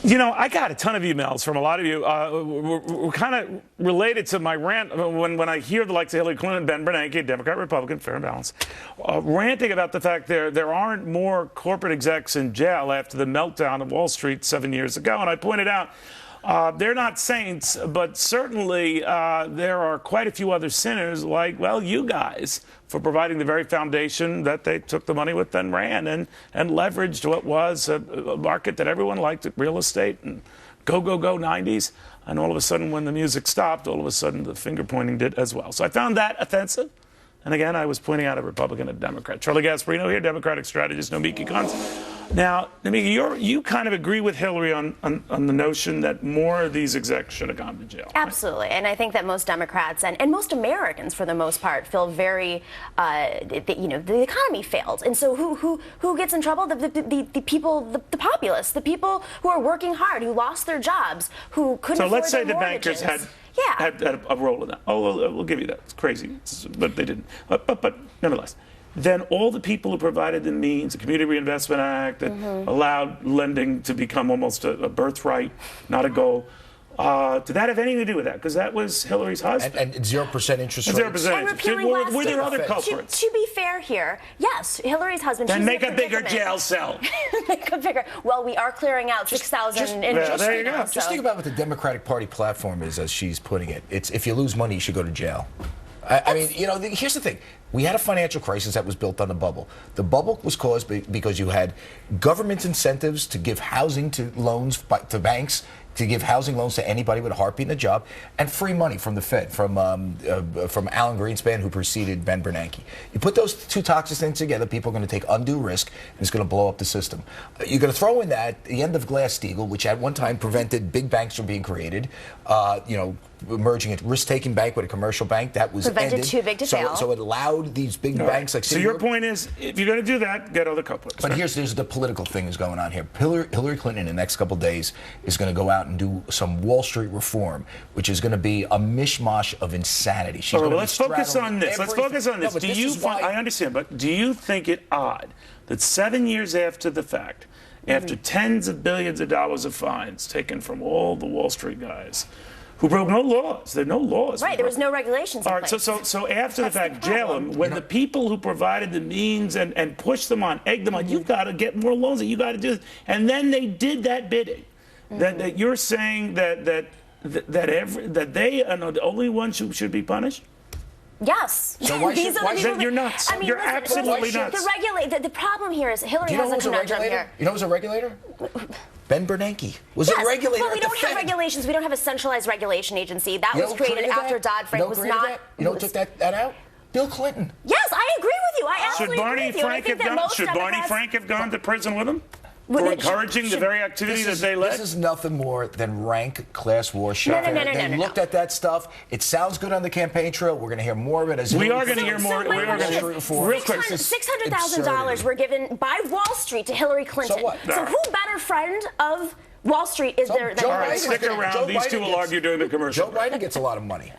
You know, I got a ton of emails from a lot of you. We're kind of related to my rant when I hear the likes of Hillary Clinton, Ben Bernanke, Democrat, Republican, fair and balanced, ranting about the fact there aren't more corporate execs in jail after the meltdown of Wall Street 7 years ago. And I pointed out they're not saints, but certainly there are quite a few other sinners like, well, you guys, for providing the very foundation that they took the money with and ran and leveraged what was a market that everyone liked, real estate and go 90s. And all of a sudden, when the music stopped, all of a sudden the finger pointing did as well. So I found that offensive. And again, I was pointing out a Republican and a Democrat. Charlie Gasparino here, Democratic strategist, Nomiki Konst. Now, Nomiki, you kind of agree with Hillary on the notion that more of these execs should have gone to jail. Right? Absolutely. And I think that most Democrats and most Americans, for the most part, feel very, the economy failed. And so who gets in trouble? The people, the populace, the people who are working hard, who lost their jobs, who couldn't afford let's say their the bankers mortgages. had a role in that. Oh, we'll give you that. It's crazy, but they didn't. But nonetheless, then all the people who provided the means, the Community Reinvestment Act that allowed lending to become almost a birthright, not a goal. Did that have anything to do with that? Because that was Hillary's husband. And 0% interest rates. 0%. And were there other culprits? To be fair here, yes, Hillary's husband. Then make a bigger jail cell. Make a bigger. Well, we are clearing out 6,000 in jail. There you go. Just think about what the Democratic Party platform is, as she's putting it. It's if you lose money, you should go to jail. I mean, here's the thing. We had a financial crisis that was built on the bubble. The bubble was caused because you had government incentives to give housing to loans to banks, to give housing loans to anybody with a heartbeat and a job, and free money from the Fed, from Alan Greenspan, who preceded Ben Bernanke. You put those two toxic things together, people are going to take undue risk, and it's going to blow up the system. You're going to throw in that the end of Glass-Steagall, which at one time prevented big banks from being created, merging a risk-taking bank with a commercial bank, that was prevented ended. Too big to fail. So it allowed these big banks like. So your point is, if you're going to do that, get other culprits. But here's the political thing is going on here. Hillary Clinton in the next couple of days is going to go out and do some Wall Street reform, which is going to be a mishmash of insanity. She's going to let's focus on this. Let's focus on this. I understand, but do you think it odd that 7 years after the fact, after tens of billions of dollars of fines taken from all the Wall Street guys, who broke no laws. There are no laws. Right, there was no regulations in place. So after the fact, jail them, when the people who provided the means and pushed them on, egged them on, you've got to get more loans, you got to do this. And then they did that bidding. That you're saying that they are the only ones who should be punished? Yes. So why should you're nuts. I mean, you're absolutely nuts. The problem here is Hillary has a conundrum here. You know who's a regulator? Ben Bernanke was a regulator. Well, we don't have regulations. We don't have a centralized regulation agency. That was created after Dodd-Frank was not. You know who took that out? Bill Clinton. Yes, I agree with you. I absolutely agree with you. Should Barney Frank have gone to prison with him? For encouraging the very activity that they led? This is nothing more than rank class warfare. No. They looked at that stuff. It sounds good on the campaign trail. We're going to hear more of it as we are going to hear more. We are going to hear real quick. $600,000 were given by Wall Street to Hillary Clinton. So what? So who better friend of Wall Street is there than All right, stick around. These two will argue during the commercial. Joe Biden gets a lot of money.